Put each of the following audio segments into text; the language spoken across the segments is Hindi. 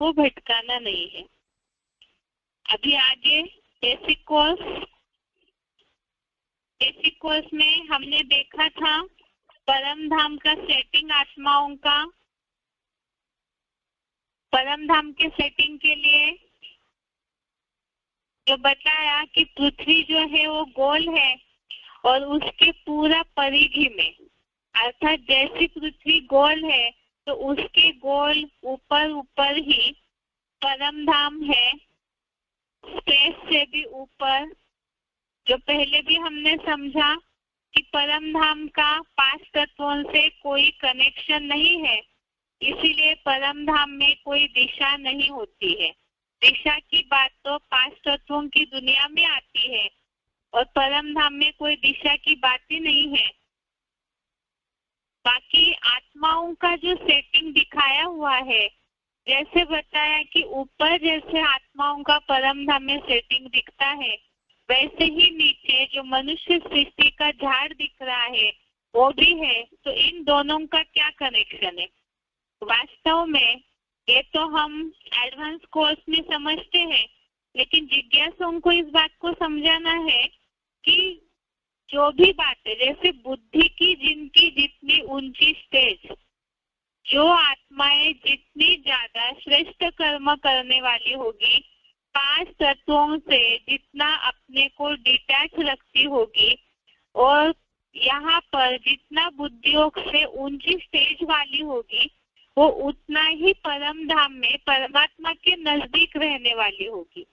वो भटकाना नहीं है। अभी आगे बेसिक कोर्स में हमने देखा था परम धाम का सेटिंग आत्माओं का। परम धाम के सेटिंग के लिए जो बताया कि पृथ्वी जो है वो गोल है और उसके पूरा परिधि में, अर्थात जैसी पृथ्वी गोल है तो उसके गोल ऊपर ऊपर ही परम धाम है, स्पेस से भी ऊपर। जो पहले भी हमने समझा कि परम धाम का 5 तत्वों से कोई कनेक्शन नहीं है, इसीलिए परम धाम में कोई दिशा नहीं होती है। दिशा की बात तो 5 तत्वों की दुनिया में आती है और परम धाम में कोई दिशा की बात ही नहीं है। बाकी आत्माओं का जो सेटिंग दिखाया हुआ है, जैसे बताया कि ऊपर जैसे आत्माओं का परम धाम में सेटिंग दिखता है, वैसे ही नीचे जो मनुष्य सृष्टि का झाड़ दिख रहा है वो भी है। तो इन दोनों का क्या कनेक्शन है? वास्तव में ये तो हम एडवांस कोर्स में समझते हैं, लेकिन जिज्ञासुओं को इस बात को समझाना है कि जो भी बात है, जैसे बुद्धि की जिनकी जितनी ऊंची स्टेज, जो आत्माएं जितनी ज्यादा श्रेष्ठ कर्म करने वाली होगी, 5 तत्वों से जितना अपने को डिटैच रखती होगी, और यहाँ पर जितना बुद्धियोग से ऊंची स्टेज वाली होगी, वो उतना ही परम धाम में परमात्मा के नजदीक रहने वाली होगी।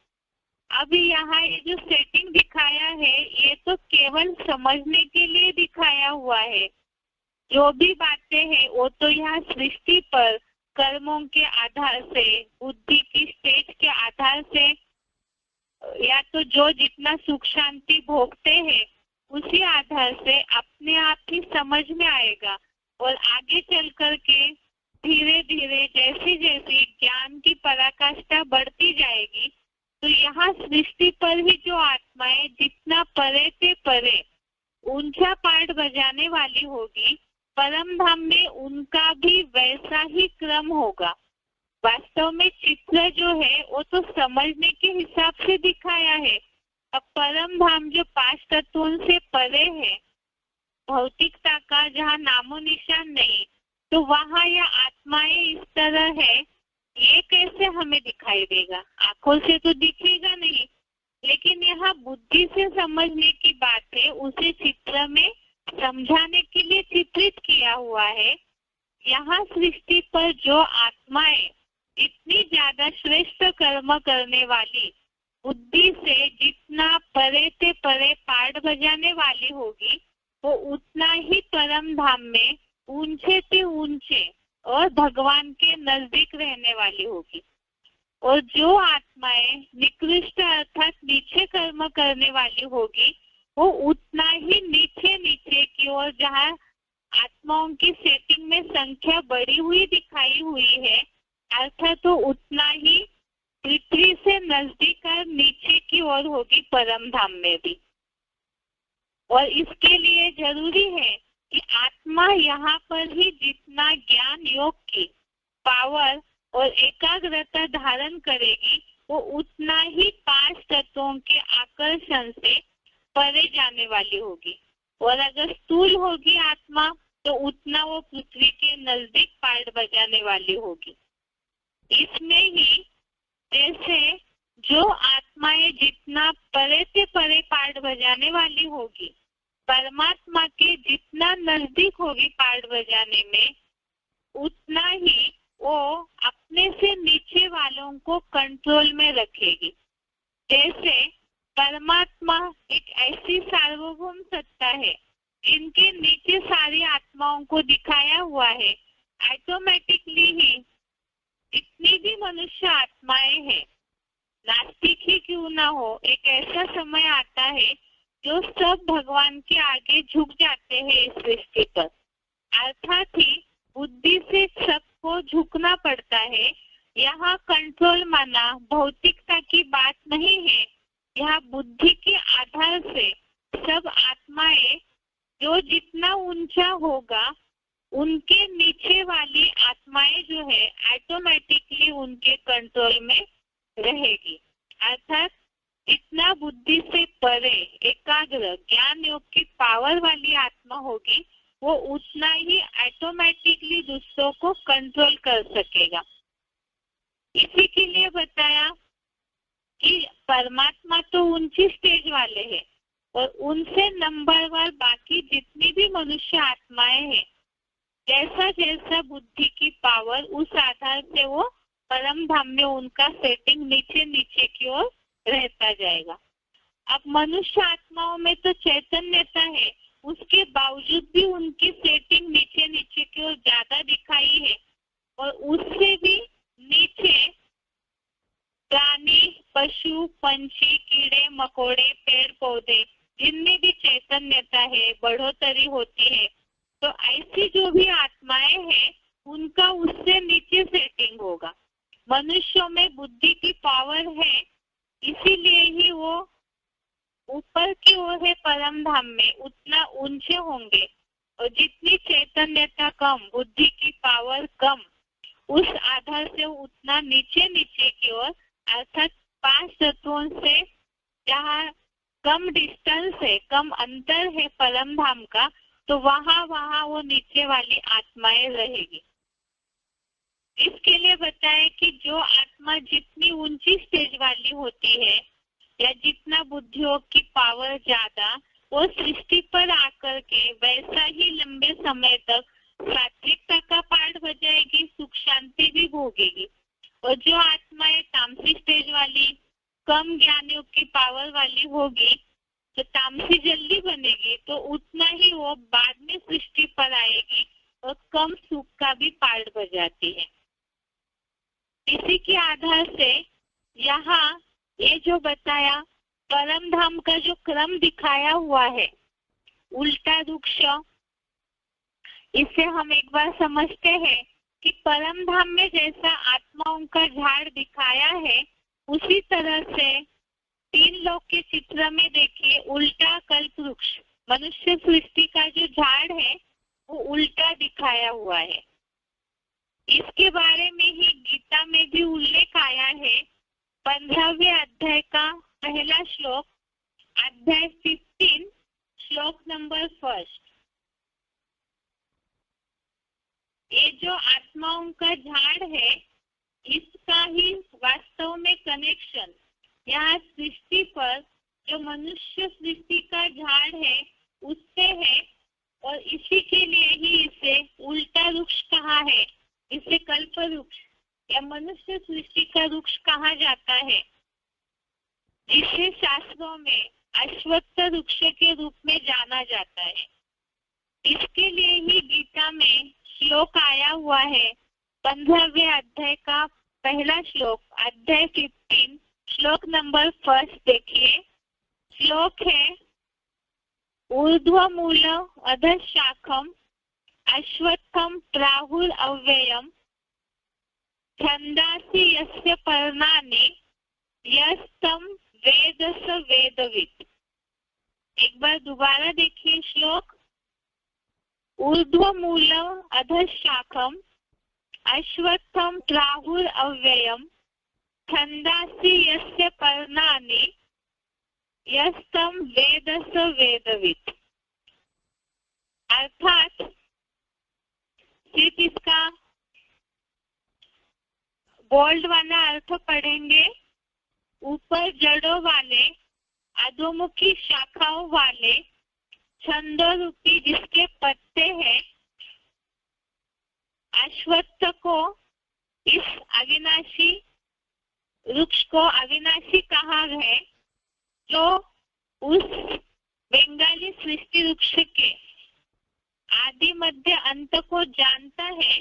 अभी यहाँ ये जो सेटिंग दिखाया है, ये तो केवल समझने के लिए दिखाया हुआ है। जो भी बातें हैं वो तो यहाँ सृष्टि पर कर्मों के आधार से, बुद्धि की स्टेज के आधार से, या तो जो जितना सुख शांति भोगते हैं उसी आधार से अपने आप ही समझ में आएगा। और आगे चल करके धीरे धीरे जैसी जैसी ज्ञान की पराकाष्ठा बढ़ती जाएगी, तो यहाँ सृष्टि पर ही जो आत्माएं जितना परे से परे ऊंचा पाठ बजाने वाली होगी, परम धाम में उनका भी वैसा ही क्रम होगा। वास्तव में चित्र जो है वो तो समझने के हिसाब से दिखाया है। अब परम धाम जो 5 तत्वों से परे है, भौतिकता का जहाँ नामो निशान नहीं, तो वहाँ यह आत्माएं इस तरह है, ये कैसे हमें दिखाई देगा? आंखों से तो दिखेगा नहीं, लेकिन यहाँ बुद्धि से समझने की बात है, उसे चित्र में समझाने के लिए चित्रित किया हुआ है। यहाँ सृष्टि पर जो आत्माएं इतनी ज्यादा श्रेष्ठ कर्म करने वाली, बुद्धि से जितना परे से परे पाठ बजाने वाली होगी, वो उतना ही परम धाम में ऊंचे से ऊंचे और भगवान के नजदीक रहने वाली होगी। और जो आत्माएं निकृष्ट अर्थात नीचे कर्म करने वाली होगी, वो उतना ही नीचे नीचे की ओर, जहाँ आत्माओं की सेटिंग में संख्या बढ़ी हुई दिखाई हुई है, अर्थात तो उतना ही पृथ्वी से नजदीक और नीचे की ओर होगी परम धाम में भी। और इसके लिए जरूरी है कि आत्मा यहाँ पर ही जितना ज्ञान योग की पावर और एकाग्रता धारण करेगी, वो उतना ही 5 तत्वों के आकर्षण से परे जाने वाली होगी। और अगर स्थूल होगी आत्मा, तो उतना वो पृथ्वी के नजदीक पाठ बजाने वाली होगी। इसमें ही जैसे जो आत्माएं जितना परे से परे पाठ बजाने वाली होगी, परमात्मा के जितना नजदीक होगी पाठ बजाने में, उतना ही वो अपने से नीचे वालों को कंट्रोल में रखेगी। जैसे परमात्मा एक ऐसी सार्वभौम सत्ता है जिनके नीचे सारी आत्माओं को दिखाया हुआ है, ऑटोमेटिकली ही जितनी भी मनुष्य आत्माएं हैं, नास्तिक ही क्यों ना हो, एक ऐसा समय आता है जो सब भगवान के आगे झुक जाते हैं इस सृष्टि पर। अर्थात ही बुद्धि से सबको झुकना पड़ता है। यहाँ कंट्रोल माना भौतिकता की बात नहीं है, यहाँ बुद्धि के आधार से सब आत्माएं जो जितना ऊंचा होगा उनके नीचे वाली आत्माएं जो है ऑटोमेटिकली उनके कंट्रोल में रहेगी। अर्थात जितना बुद्धि से परे एकाग्र ज्ञान योग की पावर वाली आत्मा होगी वो उतना ही ऑटोमेटिकली दूसरों को कंट्रोल कर सकेगा। इसी के लिए बताया कि परमात्मा तो ऊंची स्टेज वाले हैं और उनसे नंबरवार बाकी जितनी भी मनुष्य आत्माएं हैं, जैसा जैसा बुद्धि की पावर उस आधार से वो परम धाम में उनका सेटिंग नीचे नीचे की ओर रहता जाएगा। अब मनुष्य आत्माओं में तो चैतन्यता है, उसके बावजूद भी उनकी सेटिंग नीचे नीचे की ओर ज्यादा दिखाई है और उससे भी नीचे प्राणी पशु पंछी कीड़े मकोड़े पेड़ पौधे जिनमें भी चैतन्यता है बढ़ोतरी होती है। तो ऐसी जो भी आत्माएं हैं उनका उससे नीचे सेटिंग होगा। मनुष्यों में बुद्धि की पावर है इसीलिए ही वो ऊपर की ओर है परम धाम में उतना ऊंचे होंगे और जितनी चैतन्यता कम बुद्धि की पावर कम उस आधार से उतना नीचे नीचे की ओर अर्थात 5 तत्वों से जहाँ कम डिस्टेंस है कम अंतर है परम धाम का तो वहाँ वो नीचे वाली आत्माएं रहेगी। इसके लिए बताया कि जो आत्मा जितनी ऊंची स्टेज वाली होती है या जितना बुद्धियों की पावर ज्यादा वो सृष्टि पर आकर के वैसा ही लंबे समय तक सात्विकता का पाठ बजाएगी सुख शांति भी भोगेगी। और जो आत्माएं तामसी स्टेज वाली कम ज्ञानियों की पावर वाली होगी तो तामसी जल्दी बनेगी तो उतना ही वो बाद में सृष्टि पर आएगी और कम सुख का भी पाठ बजाती है। इसी के आधार से यहाँ ये जो बताया परम धाम का जो क्रम दिखाया हुआ है उल्टा वृक्ष, इसे हम एक बार समझते हैं कि परम धाम में जैसा आत्माओं का झाड़ दिखाया है उसी तरह से 3 लोक के चित्र में देखिए उल्टा कल्प वृक्ष मनुष्य सृष्टि का जो झाड़ है वो उल्टा दिखाया हुआ है। इसके बारे में ही गीता में भी उल्लेख आया है। 15वें अध्याय का पहला श्लोक अध्याय 15 श्लोक नंबर 1। ये जो आत्माओं का झाड़ है इसका ही वास्तव में कनेक्शन यहाँ सृष्टि पर जो मनुष्य सृष्टि का झाड़ है उससे है और इसी के लिए ही इसे उल्टा वृक्ष कहा है। इसे कल्प वृक्ष या मनुष्य सृष्टि का वृक्ष कहा जाता है जिसे शास्त्रों में अश्वत्थ वृक्ष के रूप में जाना जाता है। इसके लिए ही गीता में श्लोक आया हुआ है 15वें अध्याय का पहला श्लोक अध्याय 15 श्लोक नंबर 1 देखिए। श्लोक है ऊर्ध्व मूल अधशाखम अश्वत्थम प्राहुर अव्ययम छंदासी यस्य पर्णानि यस्तम वेदस वेदवित्। एक बार दोबारा देखिए श्लोक ऊर्ध्व मूल अधशाखम अश्वत्थम प्राहुर अव्ययम छंदासी यस्य पर्णानि यस्तम वेदस वेदवित्। अर्थात सिर्फ इसका बोल्ड वाला अर्थ पढ़ेंगे। ऊपर जड़ों वाले अधोमुखी शाखाओं वाले छंदो रूपी जिसके पत्ते हैं अश्वत्थ को इस अविनाशी वृक्ष को अविनाशी कहा है जो उस बंगाली सृष्टि वृक्ष के आदि मध्य अंत को जानता है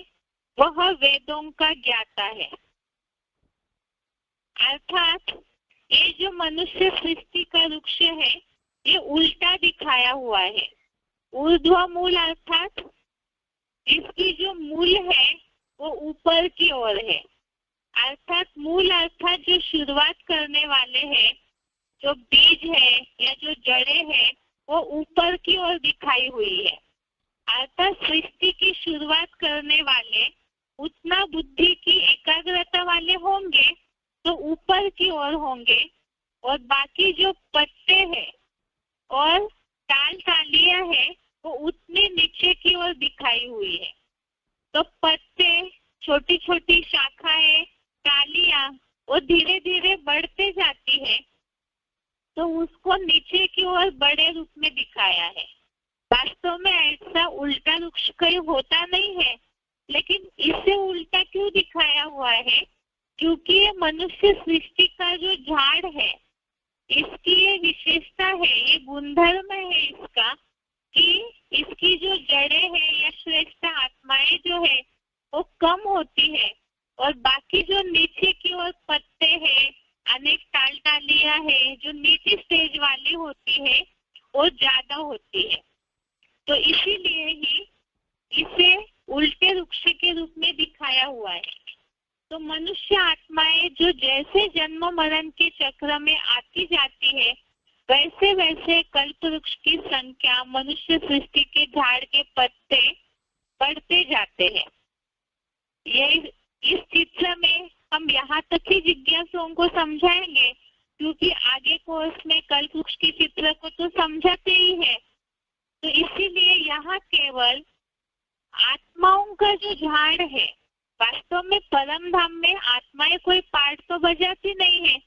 वह वेदों का ज्ञाता है। अर्थात ये जो मनुष्य सृष्टि का वृक्ष है ये उल्टा दिखाया हुआ है। ऊर्ध्व मूल अर्थात इसकी जो मूल है वो ऊपर की ओर है। अर्थात मूल अर्थात जो शुरुआत करने वाले हैं जो बीज है या जो जड़ें हैं वो ऊपर की ओर दिखाई हुई है। अर्थात सृष्टि की शुरुआत करने वाले उतना बुद्धि की एकाग्रता वाले होंगे तो ऊपर की ओर होंगे, और बाकी जो पत्ते हैं और टाल टालियां है वो उतने नीचे की ओर दिखाई हुई है। तो पत्ते, छोटी छोटी शाखाएं, टालियां वो धीरे धीरे बढ़ते जाती है, तो उसको नीचे की ओर बड़े रूप में दिखाया है। वास्तव में ऐसा उल्टा वृक्ष कहीं होता नहीं है, लेकिन इसे उल्टा क्यों दिखाया हुआ है? क्योंकि ये मनुष्य सृष्टि का जो झाड़ है, इसकी ये विशेषता है, ये गुणधर्म है इसका कि इसकी जो जड़ें है या श्रेष्ठ आत्माएं जो है वो कम होती है, और बाकी जो नीचे की ओर पत्ते हैं, अनेक टाल टालियां है जो नीचे स्टेज वाली होती है वो ज्यादा होती है। तो इसीलिए ही इसे उल्टे वृक्ष के रूप में दिखाया हुआ है। तो मनुष्य आत्माएं जो जैसे जन्म मरण के चक्र में आती जाती है, वैसे वैसे कल्प वृक्ष की संख्या, मनुष्य सृष्टि के झाड़ के पत्ते बढ़ते जाते हैं। ये इस चित्र में हम यहाँ तक ही जिज्ञासुओं को समझाएंगे, क्योंकि आगे कोर्स में कल्प वृक्ष के चित्र को तो समझाते ही है। तो इसीलिए यहाँ केवल आत्माओं का जो झाड़ है, वास्तव में परम धाम में आत्माएं कोई पार्ट तो बजाती नहीं है।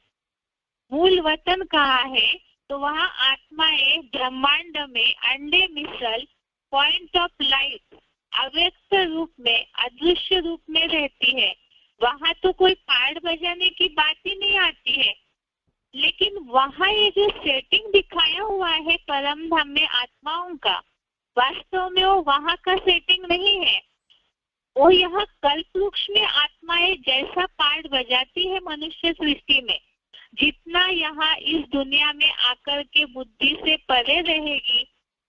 मूल वतन कहाँ है? तो वहाँ आत्माएं ब्रह्मांड में अंडे मिसल पॉइंट ऑफ लाइट अव्यक्त रूप में, अदृश्य रूप में रहती है। वहाँ तो कोई पार्ट बजाने की बात ही नहीं आती है। लेकिन वहाँ ये जो सेटिंग दिखाया हुआ है परम धाम में आत्माओं का, वास्तव में वो वहाँ का सेटिंग नहीं है। वो यहाँ कल्प वृक्ष में आत्माएं जैसा पार्ट बजाती है मनुष्य सृष्टि में, जितना यहाँ इस दुनिया में आकर के बुद्धि से परे रहेगी,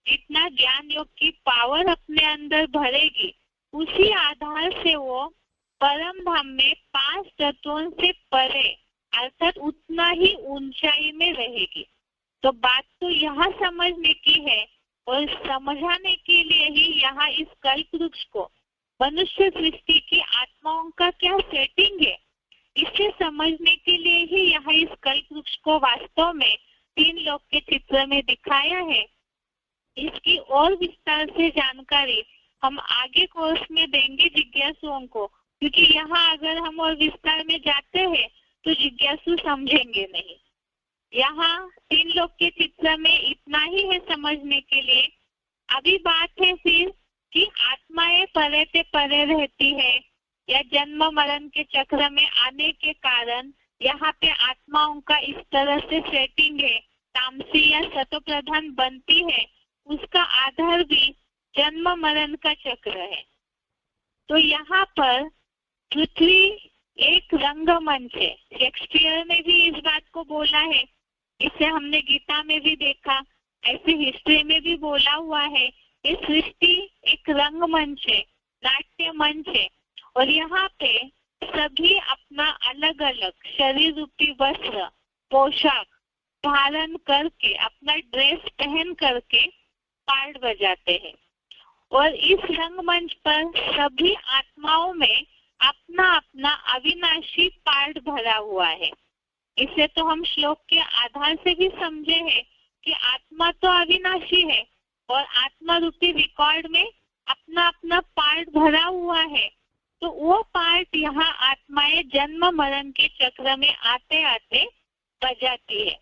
जितना ज्ञान योग की पावर अपने अंदर भरेगी, उसी आधार से वो परम धाम में 5 तत्वों से परे अर्थात उतना ही ऊंचाई में रहेगी। तो बात तो यहाँ समझने की है, और समझाने के लिए ही यहाँ इस कल्प वृक्ष को, मनुष्य सृष्टि की आत्माओं का क्या सेटिंग है, इसे समझने के लिए ही यहाँ इस कल्प वृक्ष को वास्तव में 3 लोक के चित्र में दिखाया है। इसकी और विस्तार से जानकारी हम आगे कोर्स में देंगे जिज्ञासुओं को, क्योंकि यहाँ अगर हम और विस्तार में जाते हैं तो जिज्ञासु समझेंगे नहीं। यहाँ 3 लोक के चित्र में इतना ही है समझने के लिए। अभी बात है फिर कि आत्माएं परे से परे रहती है, या जन्म मरण के चक्र में आने के कारण यहाँ पे आत्माओं का इस तरह से सेटिंग है, तामसी या सतो प्रधान बनती है, उसका आधार भी जन्म मरण का चक्र है। तो यहाँ पर पृथ्वी एक रंगमंच है। शेक्सपियर ने भी इस बात को बोला है, इसे हमने गीता में भी देखा, ऐसे हिस्ट्री में भी बोला हुआ है। ये सृष्टि एक रंगमंच है, नाट्य मंच है, और यहाँ पे सभी अपना अलग अलग शरीर रूपी वस्त्र, पोशाक धारण करके, अपना ड्रेस पहन करके पार्ट बजाते हैं। और इस रंगमंच पर सभी आत्माओं में अपना अपना अविनाशी पार्ट भरा हुआ है। इसे तो हम श्लोक के आधार से भी समझे हैं कि आत्मा तो अविनाशी है, और आत्मा रूपी रिकॉर्ड में अपना अपना पार्ट भरा हुआ है। तो वो पार्ट यहाँ आत्माएं जन्म मरण के चक्र में आते आते बजाती है।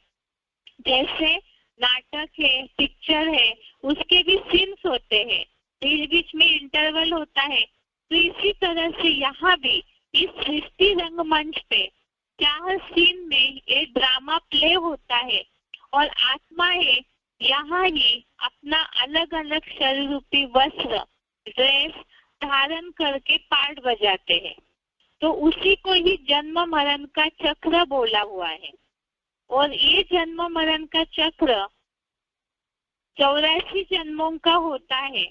जैसे नाटक है, पिक्चर है, उसके भी सीन्स होते हैं, बीच बीच में इंटरवल होता है। तो इसी तरह से यहाँ भी इस सृष्टि रंगमंच पे 4 सीन में एक ड्रामा प्ले होता है, और आत्माएं यहाँ ही अपना अलग अलग शरीर रूपी वस्त्र, ड्रेस धारण करके पार्ट बजाते हैं। तो उसी को ही जन्म मरण का चक्र बोला हुआ है। और ये जन्म मरण का चक्र 84 जन्मों का होता है।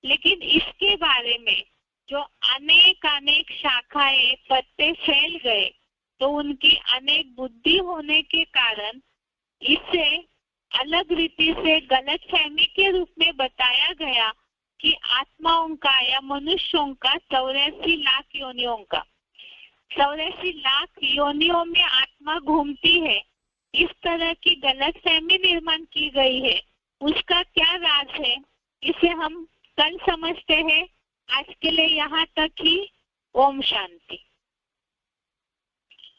लेकिन इसके बारे में जो अनेक अनेक शाखाएं, पत्ते फैल गए, तो उनकी अनेक बुद्धि होने के कारण इसे अलग रीति से गलत फहमी के रूप में बताया गया कि आत्माओं का या मनुष्यों का 84 लाख योनियों का 84 लाख योनियों में आत्मा घूमती है, इस तरह की गलतफहमी निर्माण की गई है। उसका क्या राज है, इसे हम कल समझते हैं। आज के लिए यहाँ तक ही। ओम शांति।